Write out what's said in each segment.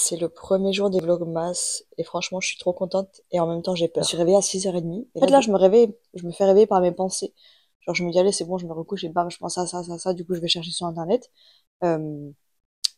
c'est le premier jour des Vlogmas et franchement je suis trop contente et en même temps j'ai peur. Je me suis réveillée à 6h30 et en fait là je me fais réveiller par mes pensées. Genre je me dis allez c'est bon je me recouche et bam je pense à ça, du coup je vais chercher sur internet. Euh,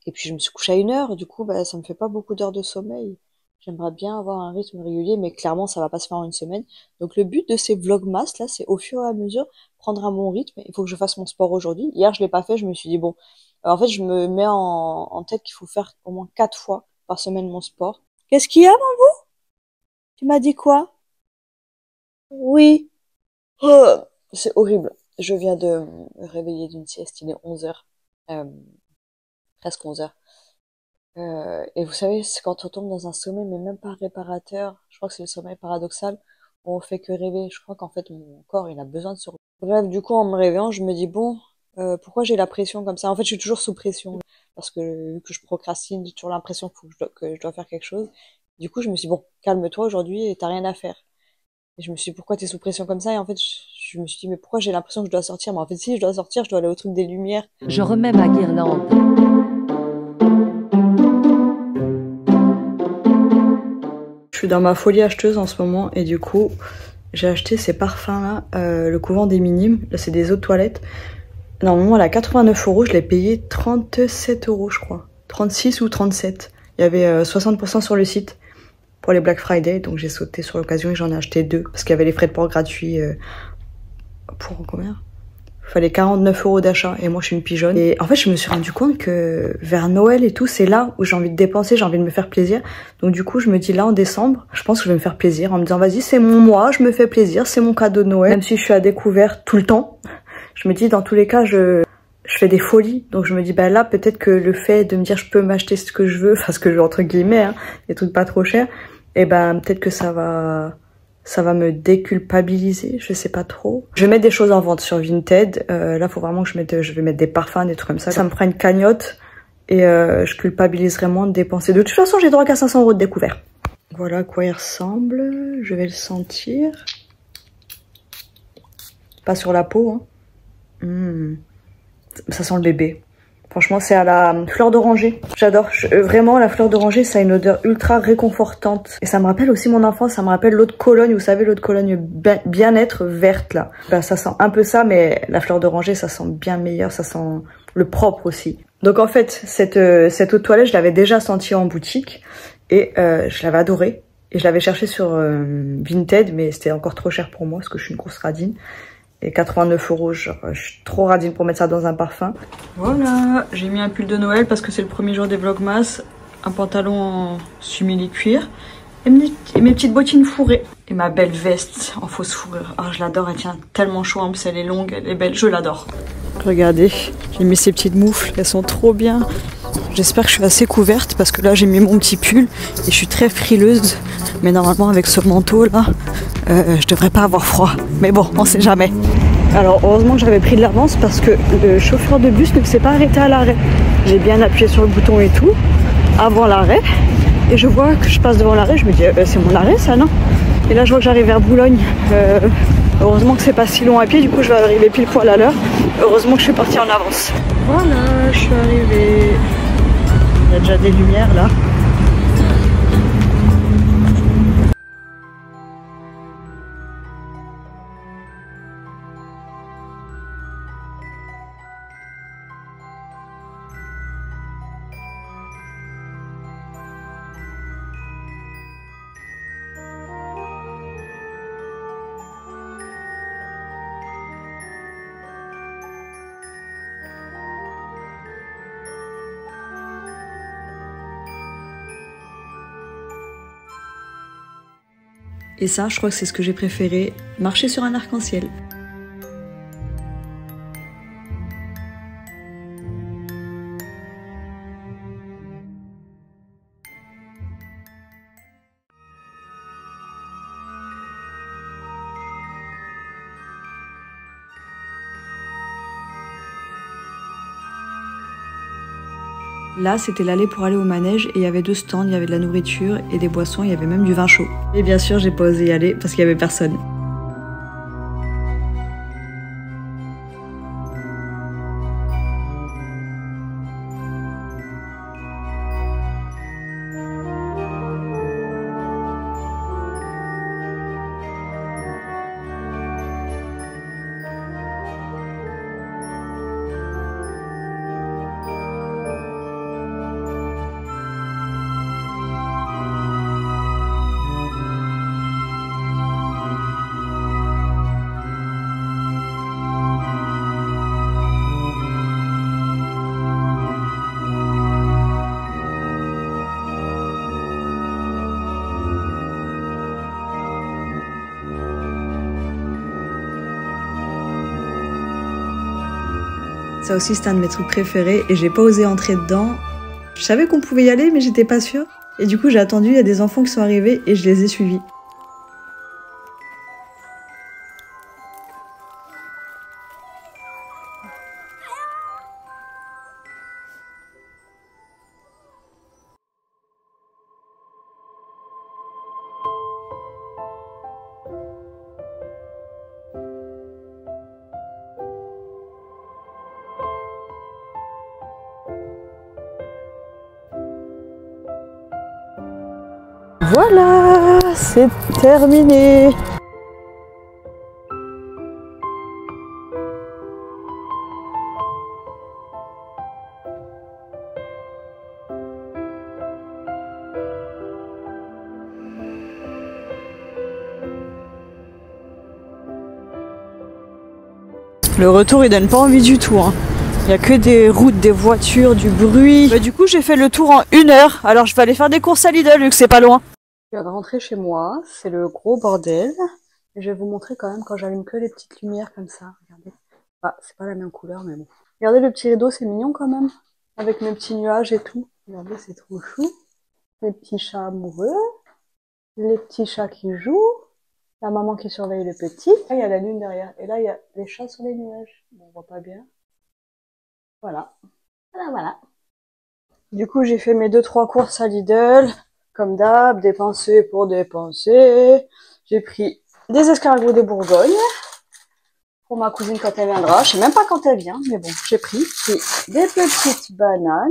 et puis je me suis couchée à 1h, du coup bah ça me fait pas beaucoup d'heures de sommeil. J'aimerais bien avoir un rythme régulier mais clairement ça va pas se faire en une semaine. Donc le but de ces Vlogmas là c'est au fur et à mesure prendre un bon rythme. Il faut que je fasse mon sport aujourd'hui. Hier je l'ai pas fait, je me suis dit bon en fait, je me mets en tête qu'il faut faire au moins 4 fois par semaine mon sport. Qu'est-ce qu'il y a, maman? Tu m'as dit quoi? Oui. Oh, c'est horrible. Je viens de me réveiller d'une sieste, il est 11h. Presque 11h. Et vous savez, c'est quand on tombe dans un sommeil, mais même pas réparateur, je crois que c'est le sommeil paradoxal, où on fait que rêver. Je crois qu'en fait, mon corps, il a besoin de se reposer. Bref, du coup, en me réveillant, je me dis, bon, pourquoi j'ai la pression comme ça? En fait, je suis toujours sous pression. Parce que vu que je procrastine, j'ai toujours l'impression que je dois faire quelque chose. Du coup, je me suis dit, bon, calme-toi aujourd'hui et t'as rien à faire. Et je me suis dit, pourquoi t'es sous pression comme ça? Et en fait, je me suis dit, mais pourquoi j'ai l'impression que je dois sortir? Mais en fait, si je dois sortir, je dois aller au truc des lumières. Je remets ma guirlande. Je suis dans ma folie acheteuse en ce moment et du coup j'ai acheté ces parfums là, le couvent des Minimes, là c'est des eaux de toilette. Normalement elle a 89 €, je l'ai payé 37 € je crois, 36 ou 37. Il y avait 60% sur le site pour les Black Friday, donc j'ai sauté sur l'occasion et j'en ai acheté 2 parce qu'il y avait les frais de port gratuits pour combien? Fallait 49 € d'achat et moi je suis une pigeonne. Et en fait je me suis rendu compte que vers Noël et tout c'est là où j'ai envie de dépenser, j'ai envie de me faire plaisir. Donc du coup je me dis là en décembre, je pense que je vais me faire plaisir en me disant vas-y c'est mon mois, je me fais plaisir, c'est mon cadeau de Noël. Même si je suis à découvert tout le temps, je me dis dans tous les cas je fais des folies. Donc je me dis bah là peut-être que le fait de me dire je peux m'acheter ce que je veux, enfin ce que je veux entre guillemets, hein, des trucs pas trop chers, et ben peut-être que ça va me déculpabiliser, je sais pas trop. Je vais mettre des choses en vente sur Vinted. Là, faut vraiment que je vais mettre des parfums, des trucs comme ça. Ça me fera une cagnotte et je culpabiliserai moins de dépenser. De toute façon, j'ai droit qu'à 500 € de découvert. Voilà à quoi il ressemble. Je vais le sentir. Pas sur la peau, hein. Ça sent le bébé. Franchement, c'est à la fleur d'oranger. J'adore. Vraiment, la fleur d'oranger, ça a une odeur ultra réconfortante. Et ça me rappelle aussi mon enfance. Ça me rappelle l'eau de Cologne. Vous savez, l'eau de Cologne bien-être verte, là. Ben, ça sent un peu ça, mais la fleur d'oranger, ça sent bien meilleur. Ça sent le propre aussi. Donc, en fait, cette eau de toilette, je l'avais déjà sentie en boutique. Et je l'avais adorée. Et je l'avais cherchée sur Vinted, mais c'était encore trop cher pour moi, parce que je suis une grosse radine. Et 89 €, genre, je suis trop radine pour mettre ça dans un parfum. Voilà, j'ai mis un pull de Noël parce que c'est le premier jour des Vlogmas. Un pantalon en simili-cuir. Et mes petites bottines fourrées. Et ma belle veste en fausse fourrure. Ah, je l'adore, elle tient tellement chaud. En plus, elle est longue, elle est belle, je l'adore. Regardez, j'ai mis ces petites moufles, elles sont trop bien. J'espère que je suis assez couverte parce que là, j'ai mis mon petit pull et je suis très frileuse. Mais normalement, avec ce manteau là, je devrais pas avoir froid. Mais bon, on sait jamais. Alors, heureusement que j'avais pris de l'avance parce que le chauffeur de bus ne s'est pas arrêté à l'arrêt. J'ai bien appuyé sur le bouton et tout, avant l'arrêt. Et je vois que je passe devant l'arrêt, je me dis, c'est mon arrêt ça, non? Et là, je vois que j'arrive vers Boulogne. Heureusement que c'est pas si long à pied, du coup, je vais arriver pile poil à l'heure. Heureusement que je suis partie en avance. Voilà, je suis arrivée. Il y a déjà des lumières là. Et ça, je crois que c'est ce que j'ai préféré, marcher sur un arc-en-ciel. Là, c'était l'allée pour aller au manège et il y avait 2 stands, il y avait de la nourriture et des boissons, il y avait même du vin chaud. Et bien sûr, j'ai pas osé y aller parce qu'il y avait personne. Ça aussi, c'était un de mes trucs préférés et j'ai pas osé entrer dedans. Je savais qu'on pouvait y aller, mais j'étais pas sûre. Et du coup, j'ai attendu, il y a des enfants qui sont arrivés et je les ai suivis. Voilà, c'est terminé. Le retour, il donne pas envie du tout, hein. Il y a que des routes, des voitures, du bruit. Bah, du coup, j'ai fait le tour en 1 heure. Alors, je vais aller faire des courses à Lidl, vu que c'est pas loin. Je viens de rentrer chez moi. C'est le gros bordel. Et je vais vous montrer quand même quand j'allume que les petites lumières comme ça. Regardez. Ah, c'est pas la même couleur, mais bon. Regardez le petit rideau, c'est mignon quand même. Avec mes petits nuages et tout. Regardez, c'est trop chou. Les petits chats amoureux. Les petits chats qui jouent. La maman qui surveille le petit. Là, il y a la lune derrière. Et là, il y a les chats sur les nuages. Bon, on voit pas bien. Voilà. Voilà, voilà. Du coup, j'ai fait mes 2-3 courses à Lidl. Comme d'hab, dépenser pour dépenser. J'ai pris des escargots de Bourgogne. Pour ma cousine quand elle viendra. Je sais même pas quand elle vient, mais bon, j'ai pris des petites bananes.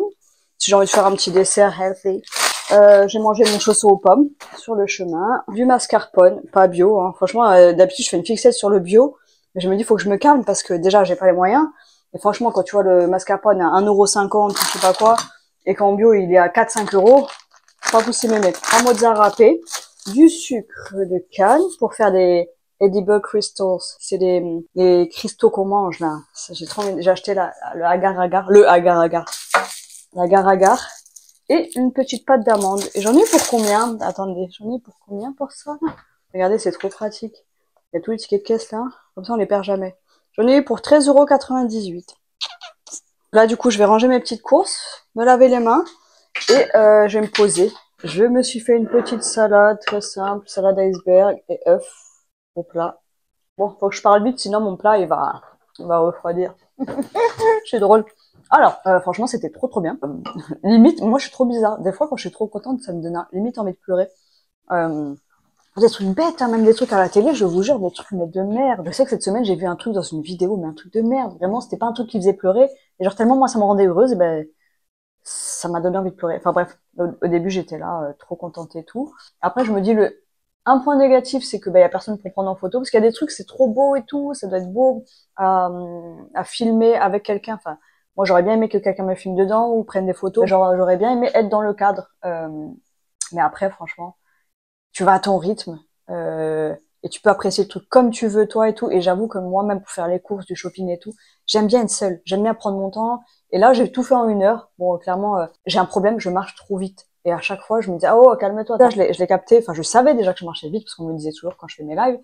Si j'ai envie de faire un petit dessert healthy. J'ai mangé mon chausson aux pommes sur le chemin. Du mascarpone, pas bio. Hein. Franchement, d'habitude, je fais une fixette sur le bio. Mais je me dis, faut que je me calme parce que déjà, j'ai pas les moyens. Et franchement, quand tu vois le mascarpone à 1,50 €, je sais pas quoi, et qu'en bio, il est à 4-5 €, pas possible de mettre un mozza râpé, du sucre de canne pour faire des edible crystals. C'est des cristaux qu'on mange, là. J'ai acheté le agar-agar. Et une petite pâte d'amande. Et j'en ai pour combien? Attendez, j'en ai pour combien pour ça? Regardez, c'est trop pratique. Il y a tous les tickets de caisse là. Comme ça, on les perd jamais. J'en ai pour 13,98 €. Là, du coup, je vais ranger mes petites courses, me laver les mains et je vais me poser. Je me suis fait une petite salade très simple, salade iceberg et œufs au plat. Bon, faut que je parle vite, sinon mon plat, il va refroidir. Je suis drôle. Alors, franchement, c'était trop bien. Limite, moi, je suis trop bizarre. Des fois, quand je suis trop contente, ça me donne limite envie de pleurer. Des trucs bêtes, hein, même des trucs à la télé, je vous jure, des trucs mais de merde. Je sais que cette semaine, j'ai vu un truc dans une vidéo, mais un truc de merde. Vraiment, c'était pas un truc qui faisait pleurer. Et genre, tellement moi, ça me rendait heureuse, et ben, ça m'a donné envie de pleurer. Enfin bref, au début, j'étais là, trop contente et tout. Après, je me dis, un point négatif, c'est que, ben, y a personne pour prendre en photo, parce qu'il y a des trucs, c'est trop beau et tout, ça doit être beau à filmer avec quelqu'un. Enfin, moi, j'aurais bien aimé que quelqu'un me filme dedans ou prenne des photos. Genre, j'aurais bien aimé être dans le cadre. Mais après, franchement, tu vas à ton rythme et tu peux apprécier le truc comme tu veux, toi et tout. Et j'avoue que moi, même pour faire les courses, du shopping et tout, j'aime bien être seule. J'aime bien prendre mon temps. Et là, j'ai tout fait en 1 heure. Bon, clairement, j'ai un problème, je marche trop vite. Et à chaque fois, je me dis, ah, oh, calme-toi. Là, je l'ai capté. Enfin, je savais déjà que je marchais vite parce qu'on me le disait toujours quand je fais mes lives.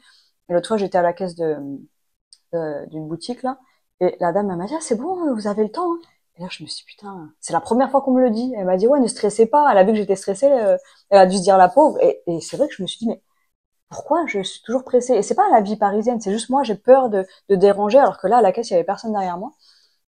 Et l'autre fois, j'étais à la caisse d'une boutique, là. Et la dame, elle m'a dit, ah, c'est bon, vous avez le temps, hein. Et là, je me suis dit, putain, c'est la première fois qu'on me le dit. Elle m'a dit, ouais, ne stressez pas. Elle a vu que j'étais stressée, elle a dû se dire la pauvre. Et c'est vrai que je me suis dit, mais pourquoi je suis toujours pressée? Et c'est pas la vie parisienne, c'est juste moi, j'ai peur de déranger, alors que là, à la caisse, il y avait personne derrière moi.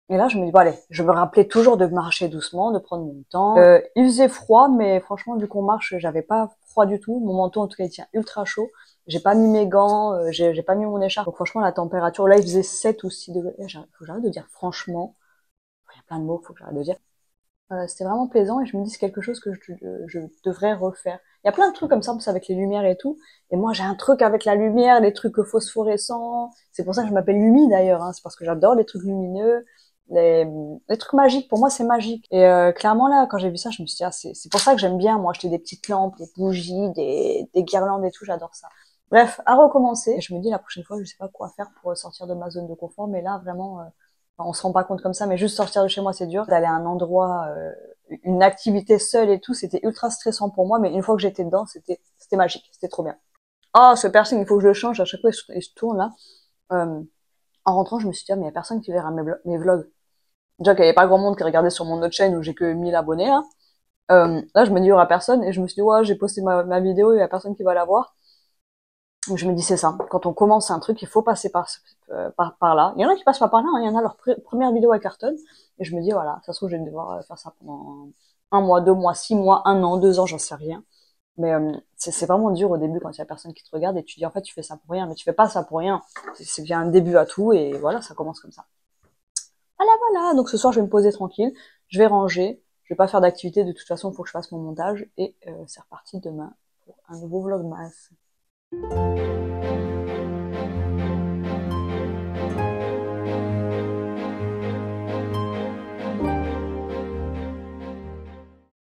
Et là, je me dis, bon, allez, je me rappelais toujours de marcher doucement, de prendre mon temps. Il faisait froid, mais franchement, vu qu'on marche, j'avais pas froid du tout. Mon manteau, en tout cas, il tient ultra chaud. J'ai pas mis mes gants, j'ai pas mis mon écharpe. Donc franchement, la température, là, il faisait 7 ou 6 degrés. Faut que j'arrête de dire franchement. Il y a plein de mots, faut que j'arrête de dire. C'était vraiment plaisant et je me dis c'est quelque chose que je devrais refaire. Il y a plein de trucs comme ça, en plus avec les lumières et tout. Et moi, j'ai un truc avec la lumière, les trucs phosphorescents. C'est pour ça que je m'appelle Lumi d'ailleurs, hein. C'est parce que j'adore les trucs lumineux. Les trucs magiques, pour moi, c'est magique. Et clairement, là, quand j'ai vu ça, je me suis dit, ah, c'est pour ça que j'aime bien, moi, acheter des petites lampes, des bougies, des guirlandes et tout, j'adore ça. Bref, à recommencer. Et je me dis, la prochaine fois, je sais pas quoi faire pour sortir de ma zone de confort, mais là, vraiment, on se rend pas compte comme ça, mais juste sortir de chez moi, c'est dur. D'aller à un endroit, une activité seule et tout, c'était ultra stressant pour moi, mais une fois que j'étais dedans, c'était magique, c'était trop bien. Oh, ce piercing, il faut que je le change, à chaque fois, il se tourne, là. En rentrant, je me suis dit, ah, mais il y a personne qui verra mes vlogs. Déjà qu'il y avait pas grand monde qui regardait sur mon autre chaîne où j'ai que 1000 abonnés, là. Là, je me dis, il y aura personne, et je me suis dit, ouais, j'ai posté ma vidéo, il y a personne qui va la voir. Donc je me dis, c'est ça. Quand on commence un truc, il faut passer par là. Il y en a qui passent pas par là, hein. Il y en a leur première vidéo à cartonne. Et je me dis, voilà, ça se trouve, je vais devoir faire ça pendant 1 mois, 2 mois, 6 mois, 1 an, 2 ans, j'en sais rien. Mais c'est vraiment dur au début quand il y a personne qui te regarde et tu dis, en fait, tu fais ça pour rien. Mais tu fais pas ça pour rien. C'est bien un début à tout et voilà, ça commence comme ça. Voilà. Donc ce soir, je vais me poser tranquille. Je vais ranger. Je vais pas faire d'activité. De toute façon, il faut que je fasse mon montage. Et c'est reparti demain pour un nouveau vlogmas.